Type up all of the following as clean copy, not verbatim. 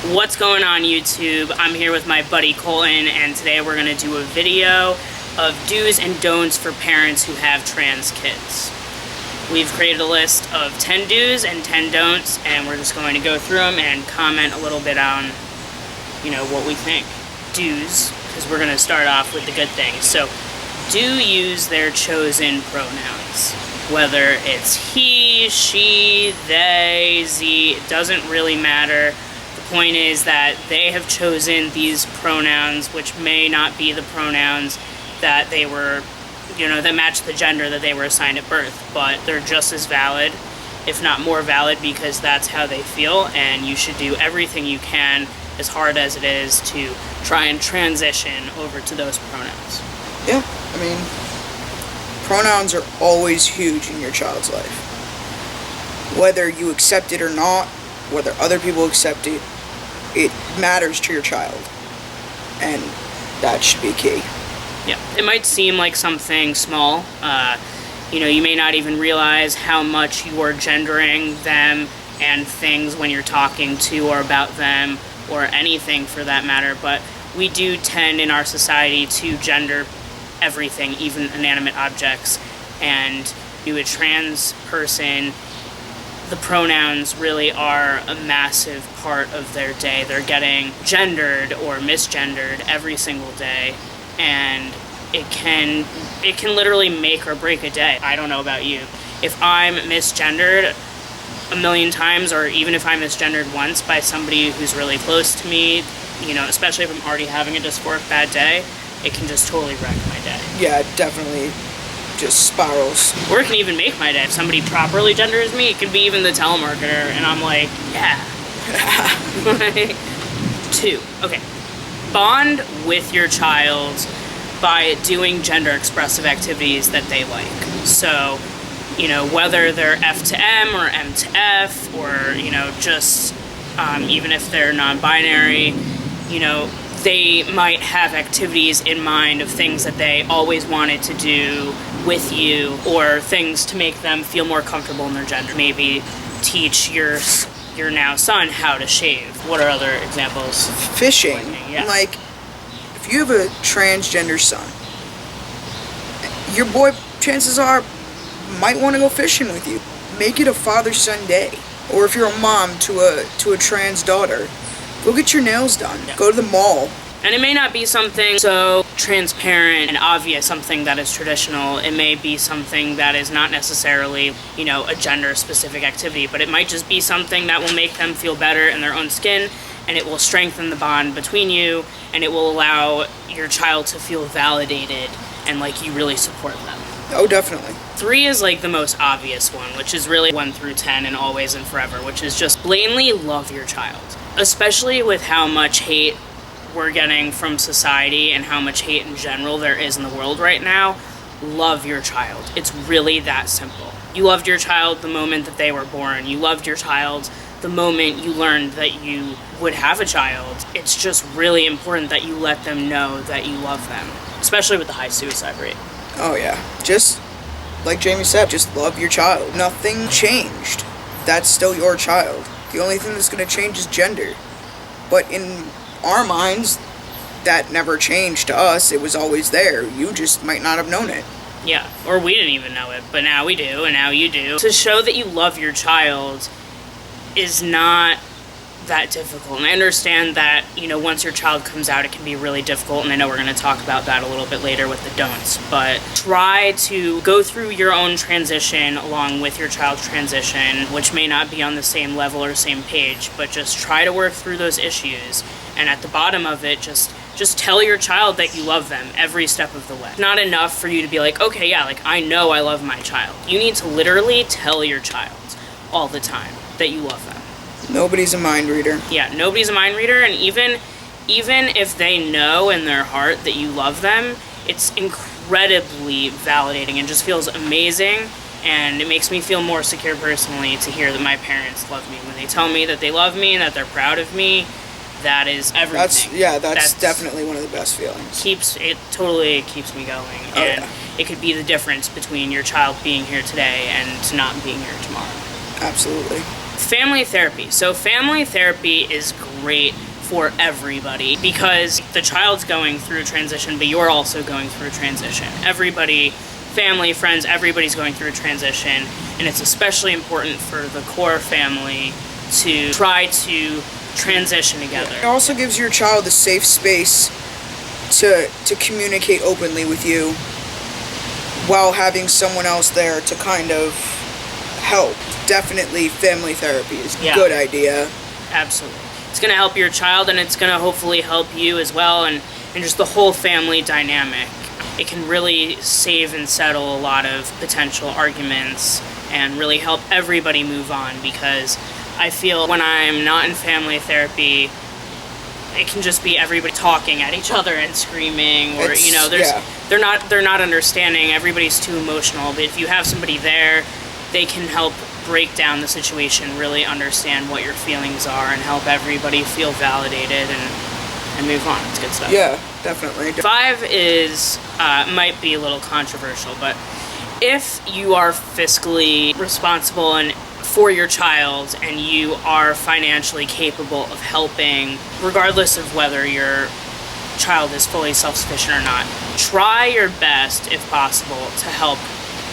What's going on, YouTube? I'm here with my buddy Kolton, and today we're going to do a video of do's and don'ts for parents who have trans kids. We've created a list of 10 do's and 10 don'ts, and we're just going to go through them and comment a little bit on, what we think. Do's, because we're going to start off with the good things. So, do use their chosen pronouns. Whether it's he, she, they, z, it doesn't really matter. The point is that they have chosen these pronouns, which may not be the pronouns that they were, that match the gender that they were assigned at birth, but they're just as valid, if not more valid, because that's how they feel, and you should do everything you can, as hard as it is, to try and transition over to those pronouns. Yeah, pronouns are always huge in your child's life. Whether you accept it or not, whether other people accept it, it matters to your child, and that should be key. Yeah, it might seem like something small. You may not even realize how much you are gendering them and things when you're talking to or about them, or anything for that matter, but we do tend in our society to gender everything, even inanimate objects, and to a trans person, the pronouns really are a massive part of their day. They're getting gendered or misgendered every single day, and it can literally make or break a day. I don't know about you. If I'm misgendered a million times, or even if I'm misgendered once by somebody who's really close to me, especially if I'm already having a dysphoric bad day, it can just totally wreck my day. Yeah, it definitely just spirals. Or it can even make my day. If somebody properly genders me, it could be even the telemarketer, and I'm like, yeah. 2, okay. Bond with your child by doing gender expressive activities that they like. So, whether they're F to M or M to F, or, just even if they're non-binary, they might have activities in mind of things that they always wanted to do with you, or things to make them feel more comfortable in their gender. Maybe teach your now son how to shave. What are other examples? Fishing. Yeah. Like, if you have a transgender son, your boy, chances are, might want to go fishing with you. Make it a father-son day. Or if you're a mom to a trans daughter, go get your nails done. Yeah. Go to the mall. And it may not be something so transparent and obvious, something that is traditional. It may be something that is not necessarily, a gender-specific activity, but it might just be something that will make them feel better in their own skin, and it will strengthen the bond between you, and it will allow your child to feel validated and like you really support them. Oh, definitely. 3 is like the most obvious one, which is really 1 through 10 and always and forever, which is just blatantly love your child. Especially with how much hate we're getting from society and how much hate in general there is in the world right now, love your child. It's really that simple. You loved your child the moment that they were born. You loved your child the moment you learned that you would have a child. It's just really important that you let them know that you love them, especially with the high suicide rate. Oh yeah, just like Jamie said, just love your child. Nothing changed. That's still your child. The only thing that's going to change is gender. But in our minds, that never changed to us. It was always there. You just might not have known it. Yeah, or we didn't even know it, but now we do, and now you do. To show that you love your child is not that difficult. And I understand that, once your child comes out, it can be really difficult, and I know we're going to talk about that a little bit later with the don'ts, but try to go through your own transition along with your child's transition, which may not be on the same level or same page, but just try to work through those issues, and at the bottom of it, just tell your child that you love them every step of the way. Not enough for you to be like, okay, yeah, I know I love my child. You need to literally tell your child all the time that you love them. Nobody's a mind reader. Yeah, nobody's a mind reader, and even if they know in their heart that you love them, it's incredibly validating and just feels amazing, and it makes me feel more secure personally to hear that my parents love me. When they tell me that they love me and that they're proud of me, that is everything. That's definitely one of the best feelings. It totally keeps me going, and it could be the difference between your child being here today and not being here tomorrow. Absolutely. Family therapy. So family therapy is great for everybody, because the child's going through a transition, but you're also going through a transition. Everybody, family, friends, everybody's going through a transition, and it's especially important for the core family to try to transition together. It also gives your child a safe space to communicate openly with you while having someone else there to kind of help. Definitely family therapy is a good idea. Absolutely. It's going to help your child, and it's going to hopefully help you as well, and just the whole family dynamic. It can really save and settle a lot of potential arguments and really help everybody move on, because I feel when I'm not in family therapy, it can just be everybody talking at each other and screaming, or they're not understanding. Everybody's too emotional. But if you have somebody there, they can help break down the situation, really understand what your feelings are, and help everybody feel validated and move on. It's good stuff. Yeah, definitely. 5 is might be a little controversial, but if you are fiscally responsible and for your child, and you are financially capable of helping, regardless of whether your child is fully self-sufficient or not, try your best, if possible, to help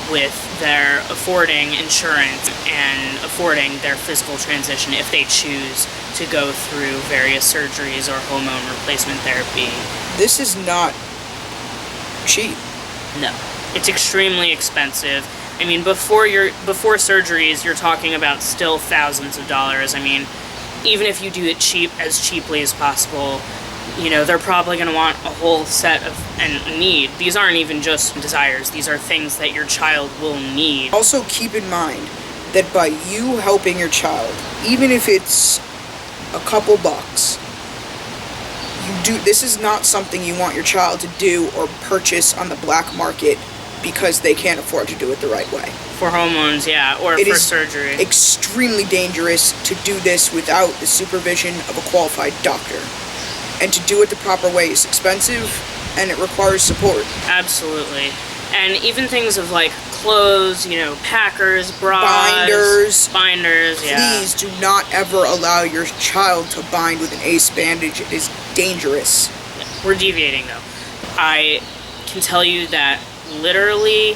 with their affording insurance and affording their physical transition if they choose to go through various surgeries or hormone replacement therapy. This is not cheap. No. It's extremely expensive. I mean, before surgeries, you're talking about still thousands of dollars. I mean, even if you do it as cheaply as possible, they're probably going to want a whole set of and need. These aren't even just desires. These are things that your child will need. Also, keep in mind that by you helping your child, even if it's a couple bucks, this is not something you want your child to do or purchase on the black market because they can't afford to do it the right way. For hormones, or for surgery. It is extremely dangerous to do this without the supervision of a qualified doctor. And to do it the proper way is expensive, and it requires support. Absolutely. And even things of like clothes, packers, bras, binders, Please do not ever allow your child to bind with an ace bandage. It is dangerous. We're deviating though. I can tell you that literally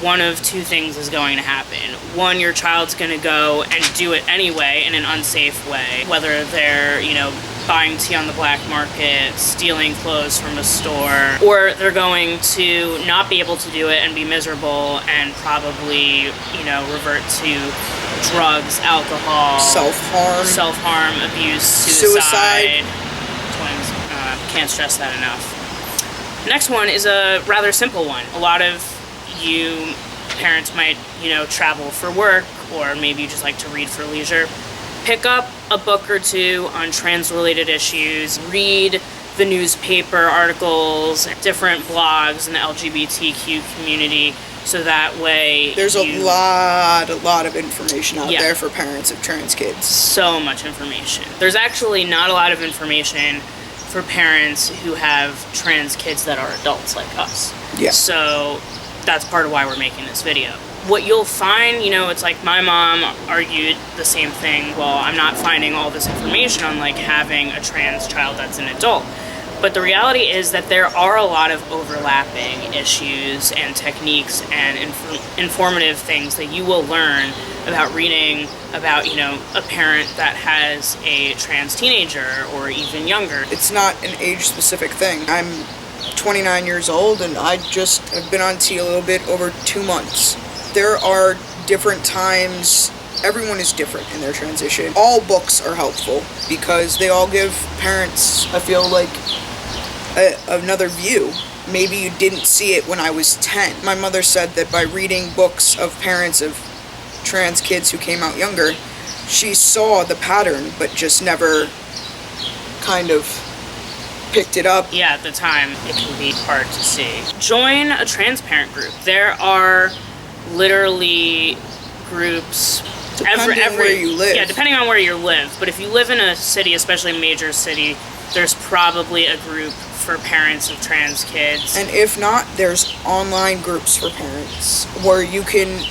one of two things is going to happen. One, your child's going to go and do it anyway in an unsafe way, whether they're, buying tea on the black market, stealing clothes from a store, or they're going to not be able to do it and be miserable and probably, revert to drugs, alcohol, self-harm, abuse, suicide. Can't stress that enough. Next one is a rather simple one. A lot of you parents might, travel for work, or maybe you just like to read for leisure. Pick up a book or two on trans-related issues. Read the newspaper articles, different blogs in the LGBTQ community, so that way there's a lot of information out there for parents of trans kids. So much information. There's actually not a lot of information for parents who have trans kids that are adults like us. Yeah. So that's part of why we're making this video. What you'll find, it's like my mom argued the same thing. Well, I'm not finding all this information on like having a trans child that's an adult. But the reality is that there are a lot of overlapping issues and techniques and informative things that you will learn about reading about, a parent that has a trans teenager or even younger. It's not an age-specific thing. I'm 29 years old, and I just have been on T a little bit over 2 months. There are different times. Everyone is different in their transition. All books are helpful because they all give parents, I feel like, another view. Maybe you didn't see it when I was 10. My mother said that by reading books of parents of trans kids who came out younger, she saw the pattern but just never kind of picked it up. Yeah, at the time, it can be hard to see. Join a trans parent group. There are literally groups depending on where you live. Yeah, depending on where you live. But if you live in a city, especially a major city, there's probably a group for parents of trans kids. And if not, there's online groups for parents where you can,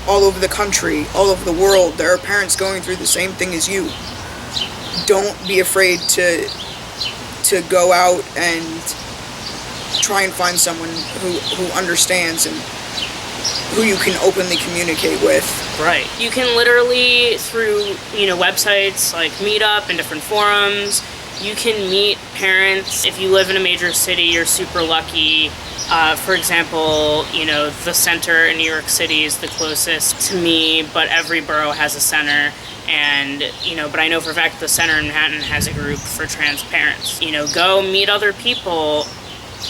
all over the country, all over the world, there are parents going through the same thing as you. don't be afraid to go out and try and find someone who understands and who you can openly communicate with. Right. You can literally, through, websites like Meetup and different forums, you can meet parents. If you live in a major city, you're super lucky. For example, the center in New York City is the closest to me, but every borough has a center. And, but I know for a fact the center in Manhattan has a group for trans parents. Go meet other people,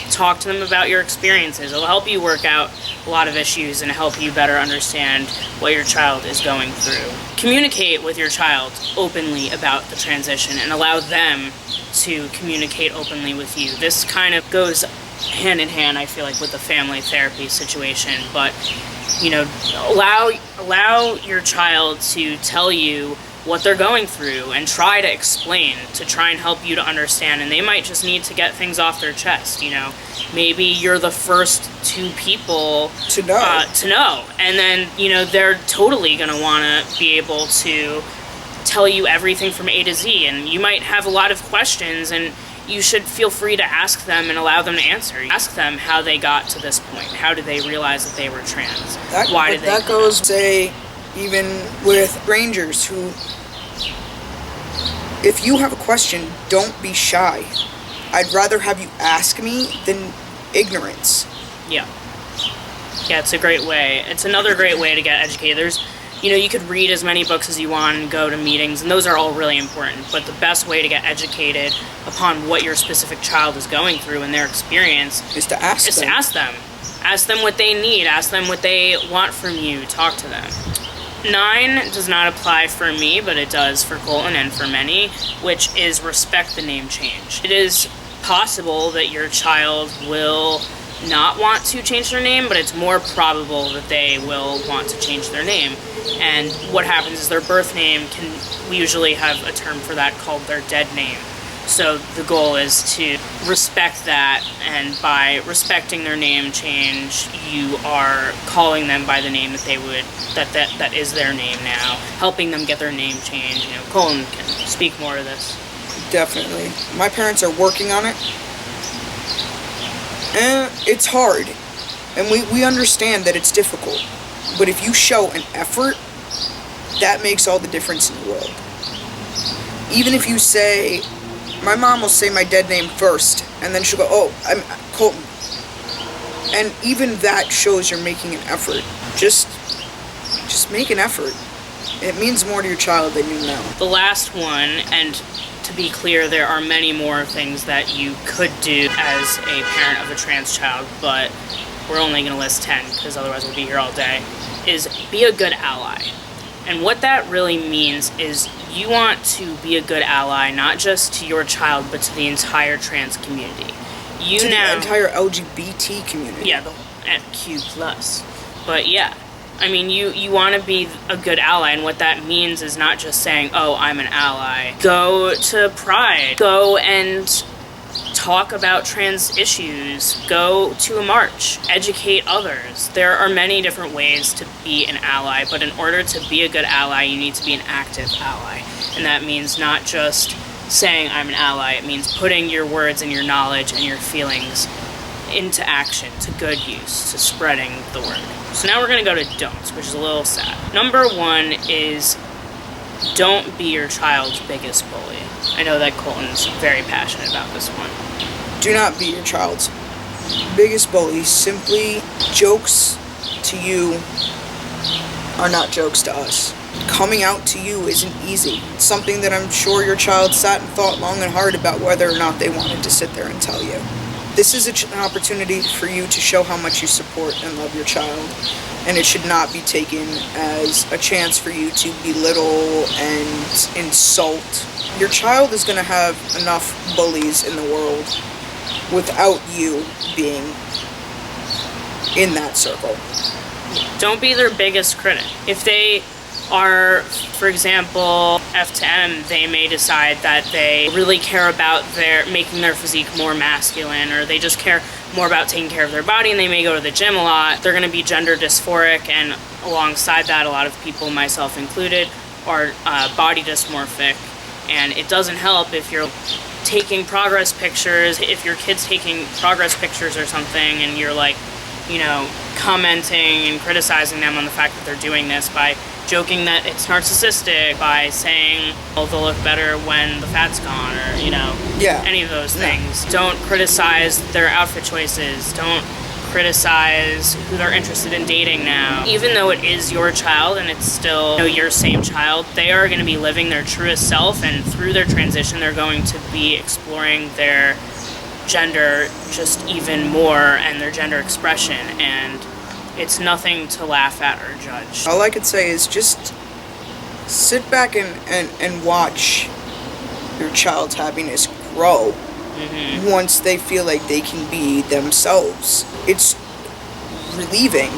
talk to them about your experiences. It'll help you work out a lot of issues and help you better understand what your child is going through. Communicate with your child openly about the transition and allow them to communicate openly with you. This kind of goes hand in hand, I feel like, with the family therapy situation, but allow your child to tell you what they're going through and try to explain, to try and help you to understand. And they might just need to get things off their chest. Maybe you're the first two people to know, and then they're totally gonna want to be able to tell you everything from A to Z, and you might have a lot of questions, and you should feel free to ask them and allow them to answer. Ask them how they got to this point. How did they realize that they were trans? Why did they? That goes, say, even with strangers who, if you have a question, don't be shy. I'd rather have you ask me than ignorance. Yeah, it's a great way. It's another great way to get educated. You could read as many books as you want and go to meetings, and those are all really important. But the best way to get educated upon what your specific child is going through and their experience is to ask them. Ask them what they need. Ask them what they want from you. Talk to them. 9 does not apply for me, but it does for Kolton and for many, which is respect the name change. It is possible that your child will not want to change their name, but it's more probable that they will want to change their name. And what happens is their birth name we usually have a term for that called their dead name. So the goal is to respect that, and by respecting their name change, you are calling them by the name that they would, that is their name now, helping them get their name changed. Kolton can speak more of this. Definitely. My parents are working on it. And it's hard, and we understand that it's difficult, but if you show an effort, that makes all the difference in the world. Even if you say, my mom will say my dead name first, and then she'll go, oh, I'm Kolton, and even that shows you're making an effort. Just make an effort. It means more to your child than you know. The last one, and to be clear, there are many more things that you could do as a parent of a trans child, but we're only going to list 10 because otherwise we'll be here all day, is be a good ally. And what that really means is you want to be a good ally, not just to your child, but to the entire trans community. The entire LGBT community. Yeah, the Q+. But yeah. You want to be a good ally, and what that means is not just saying, oh, I'm an ally. Go to Pride. Go and talk about trans issues. Go to a march. Educate others. There are many different ways to be an ally, but in order to be a good ally, you need to be an active ally. And that means not just saying, I'm an ally. It means putting your words and your knowledge and your feelings into action, to good use, to spreading the word. So now we're going to go to don'ts, which is a little sad. Number 1 is don't be your child's biggest bully. I know that Kolton's very passionate about this one. Do not be your child's biggest bully. Simply, jokes to you are not jokes to us. Coming out to you isn't easy. It's something that I'm sure your child sat and thought long and hard about whether or not they wanted to sit there and tell you. This is an opportunity for you to show how much you support and love your child, and it should not be taken as a chance for you to belittle and insult. Your child is going to have enough bullies in the world without you being in that circle. Don't be their biggest critic. If they are, for example, F to M, they may decide that they really care about making their physique more masculine, or they just care more about taking care of their body, and they may go to the gym a lot. They're going to be gender dysphoric, and alongside that, a lot of people, myself included, are body dysmorphic. And it doesn't help if you're taking progress pictures, if your kid's taking progress pictures or something, and you're like, commenting and criticizing them on the fact that they're doing this by joking that it's narcissistic, by saying, oh, they'll look better when the fat's gone, or, any of those things. Don't criticize their outfit choices. Don't criticize who they're interested in dating now. Even though it is your child and it's still your same child, they are going to be living their truest self, and through their transition they're going to be exploring their gender just even more, and their gender expression, and it's nothing to laugh at or judge. All I could say is just sit back and watch your child's happiness grow. Once they feel like they can be themselves. It's relieving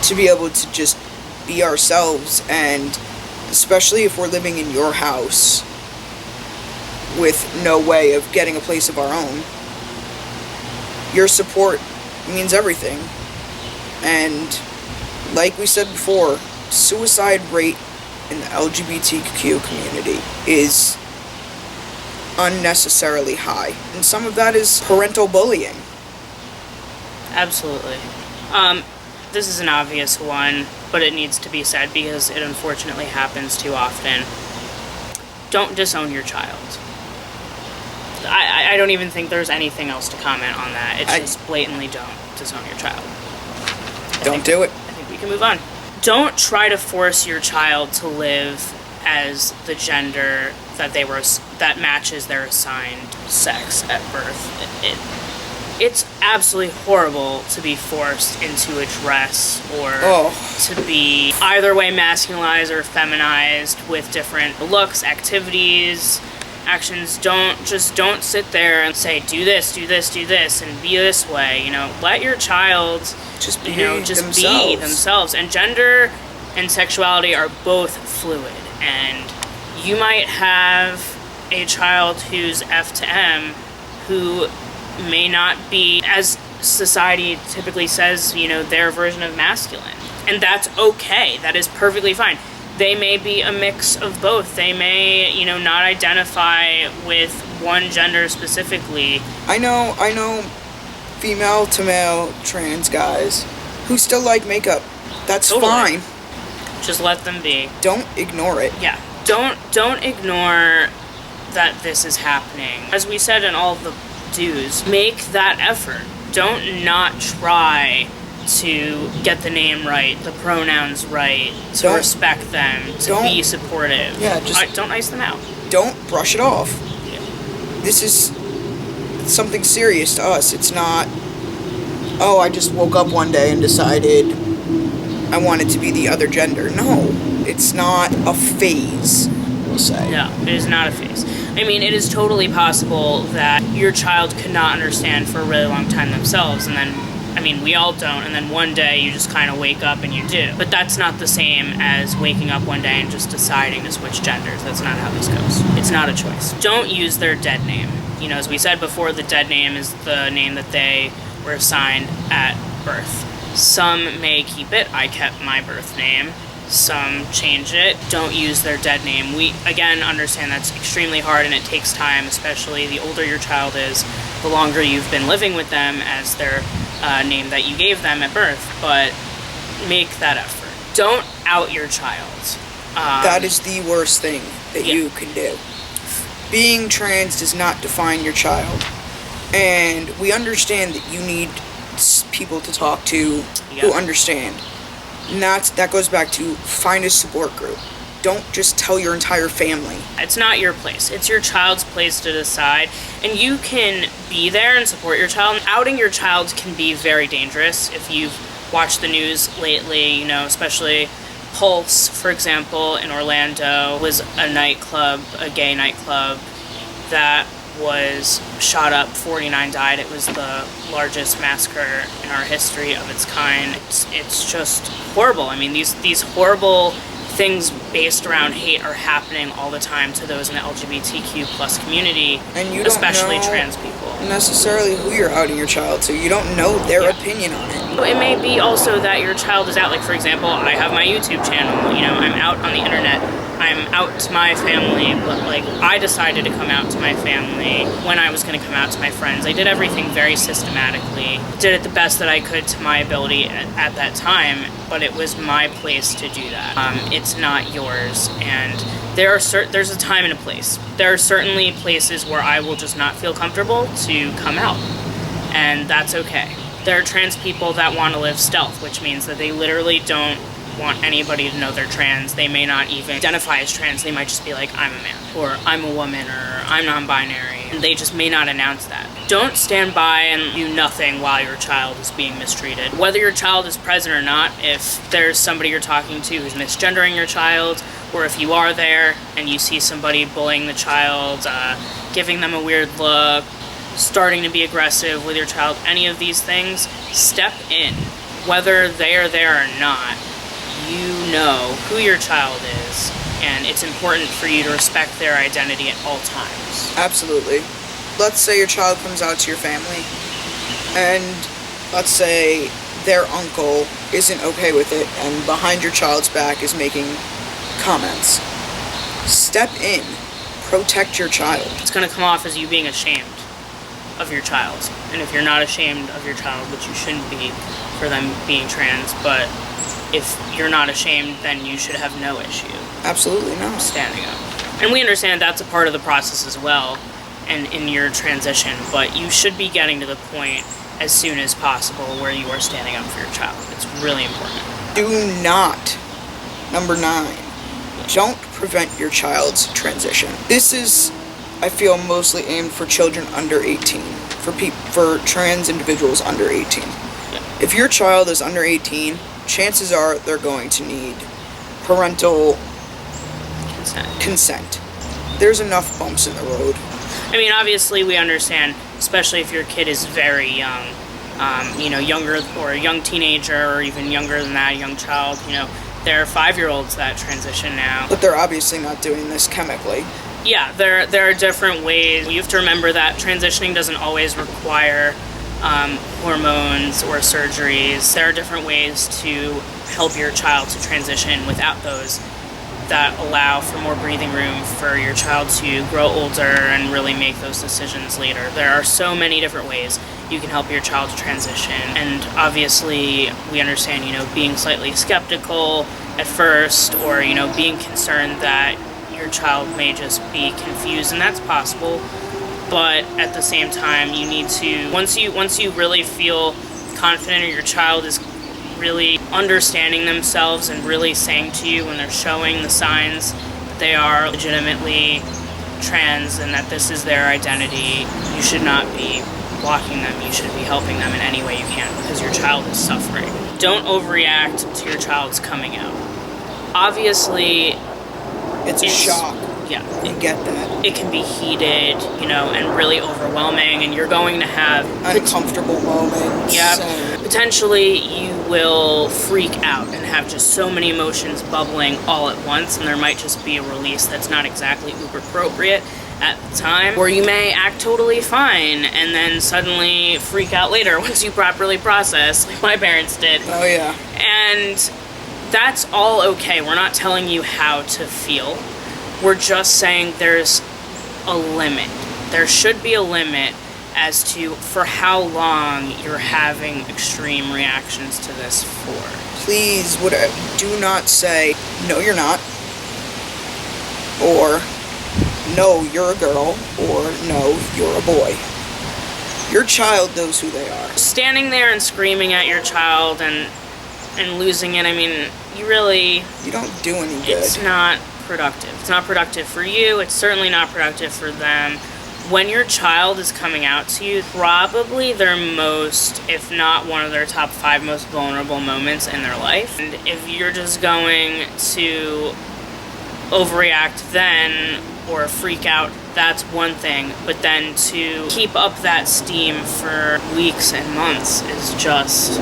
to be able to just be ourselves, and especially if we're living in your house with no way of getting a place of our own, your support means everything. And like we said before, suicide rate in the LGBTQ community is unnecessarily high, and some of that is parental bullying. Absolutely. This is an obvious one, but it needs to be said because it unfortunately happens too often. Don't disown your child. I don't even think there's anything else to comment on that. It's just blatantly don't disown your child. Don't do it. I think we can move on. Don't try to force your child to live as the gender that matches their assigned sex at birth. It's absolutely horrible to be forced into a dress or to be either way masculinized or feminized with different looks, activities, actions. Don't sit there and say, do this, do this, do this, and be this way. Let your child just be themselves. And gender and sexuality are both fluid, and you might have a child who's F to M who may not be, as society typically says, their version of masculine. And that's okay. That is perfectly fine. They may be a mix of both. They may, not identify with one gender specifically. I know female to male trans guys who still like makeup. That's fine. Just let them be. Don't ignore it. Yeah. Don't ignore that this is happening. As we said in all of the dues, make that effort. Don't not try to get the name right, the pronouns right, to respect them, to be supportive. Yeah, just don't ice them out. Don't brush it off. Yeah. This is something serious to us. It's not, I just woke up one day and decided I wanted to be the other gender. No, it's not a phase, we'll say. No, it is not a phase. I mean, it is totally possible that your child could not understand for a really long time themselves, and then, we all don't, and then one day you just kind of wake up and you do. But that's not the same as waking up one day and just deciding to switch genders. That's not how this goes. It's not a choice. Don't use their dead name. As we said before, the dead name is the name that they were assigned at birth. Some may keep it. I kept my birth name. Some change it. Don't use their dead name. We, again, understand that's extremely hard and it takes time, especially the older your child is, the longer you've been living with them as their name that you gave them at birth, but make that effort. Don't out your child. That is the worst thing that you can do. Being trans does not define your child, and we understand that you need people to talk to who understand. And that goes back to find a support group. Don't just tell your entire family. It's not your place. It's your child's place to decide. And you can be there and support your child. Outing your child can be very dangerous. If you've watched the news lately, especially Pulse, for example, in Orlando, was a nightclub, a gay nightclub, that was shot up. 49 died. It was the largest massacre in our history of its kind. It's just horrible. These horrible things based around hate are happening all the time to those in the LGBTQ plus community, and you especially don't know trans people. Necessarily who you're outing your child to. You don't know their opinion on it. It may be also that your child is out. Like, for example, I have my YouTube channel. I'm out on the internet. I'm out to my family, but like I decided to come out to my family when I was going to come out to my friends. I did everything very systematically, did it the best that I could to my ability at that time, but it was my place to do that. It's not yours, and there's a time and a place. There are certainly places where I will just not feel comfortable to come out, and that's okay. There are trans people that want to live stealth, which means that they literally don't want anybody to know they're trans. They may not even identify as trans. They might just be like, I'm a man, or I'm a woman, or I'm non-binary. And they just may not announce that. Don't stand by and do nothing while your child is being mistreated. Whether your child is present or not, if there's somebody you're talking to who's misgendering your child, or if you are there and you see somebody bullying the child, giving them a weird look, starting to be aggressive with your child, any of these things, step in. Whether they are there or not, you know who your child is, and it's important for you to respect their identity at all times. Absolutely. Let's say your child comes out to your family, and let's say their uncle isn't okay with it, and behind your child's back is making comments. Step in. Protect your child. It's going to come off as you being ashamed of your child, and if you're not ashamed of your child, which you shouldn't be for them being trans, but if you're not ashamed, then you should have no issue. Absolutely not. Standing up. And we understand that's a part of the process as well, and in your transition, but you should be getting to the point as soon as possible where you are standing up for your child. It's really important. Do not, number 9, don't prevent your child's transition. This is, I feel, mostly aimed for children under 18, for trans individuals under 18. Yeah. If your child is under 18, chances are they're going to need parental consent. There's enough bumps in the road. I mean, obviously we understand, especially if your kid is very young, younger, or a young teenager, or even younger than that, a young child, there are 5-year-olds that transition now. But they're obviously not doing this chemically. Yeah, there are different ways. You have to remember that transitioning doesn't always require hormones or surgeries. There are different ways to help your child to transition without those, that allow for more breathing room for your child to grow older and really make those decisions later. There are so many different ways you can help your child to transition, and obviously we understand, being slightly skeptical at first, or being concerned that your child may just be confused, and that's possible. But at the same time, you need to, once you really feel confident, or your child is really understanding themselves and really saying to you when they're showing the signs that they are legitimately trans and that this is their identity, you should not be blocking them. You should be helping them in any way you can, because your child is suffering. Don't overreact to your child's coming out. Obviously, it's a shock. Yeah. I get that. It can be heated, and really overwhelming, and you're going to have uncomfortable moments. Yeah. Potentially you will freak out and have just so many emotions bubbling all at once, and there might just be a release that's not exactly uber appropriate at the time, or you may act totally fine and then suddenly freak out later once you properly process, like my parents did. Oh yeah. And that's all okay. We're not telling you how to feel. We're just saying there's a limit. There should be a limit as to for how long you're having extreme reactions to this for. Please, do not say, no you're not, or no you're a girl, or no you're a boy. Your child knows who they are. Standing there and screaming at your child and losing it, I mean, you don't do any good. It's not productive. It's not productive for you. It's certainly not productive for them. When your child is coming out to you, probably their most, if not one of their top 5 most vulnerable moments in their life. And if you're just going to overreact then, or freak out, that's one thing. But then to keep up that steam for weeks and months is just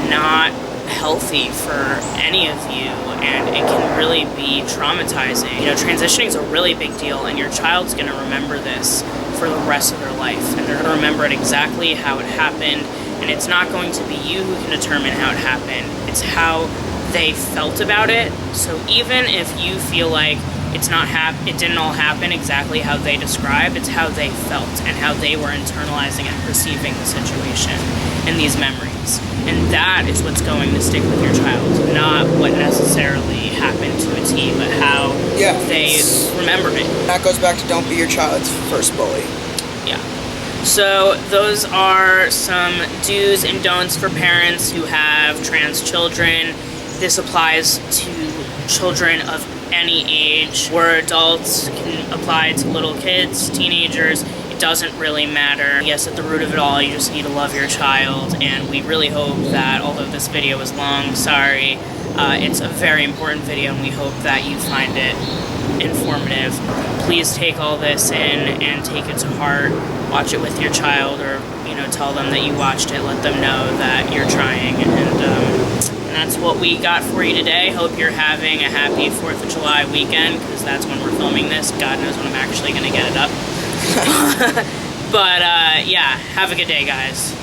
not healthy for any of you, and it can really be traumatizing. Transitioning is a really big deal, and your child's going to remember this for the rest of their life, and they're going to remember it exactly how it happened, and it's not going to be you who can determine how it happened. It's how they felt about it. So even if you feel like it didn't all happen exactly how they described. It's how they felt and how they were internalizing and perceiving the situation and these memories. And that is what's going to stick with your child, not what necessarily happened to a T, but how they remember it. That goes back to don't be your child's first bully. Yeah. So those are some do's and don'ts for parents who have trans children. This applies to children of any age. We're adults, can apply to little kids, teenagers. It doesn't really matter. Yes, at the root of it all, you just need to love your child, and we really hope that, although this video was long, sorry, it's a very important video, and we hope that you find it informative. Please take all this in and take it to heart. Watch it with your child, or tell them that you watched it. Let them know that you're trying, and that's what we got for you today. Hope you're having a happy 4th of July weekend, because that's when we're filming this. God knows when I'm actually going to get it up. But yeah, have a good day, guys.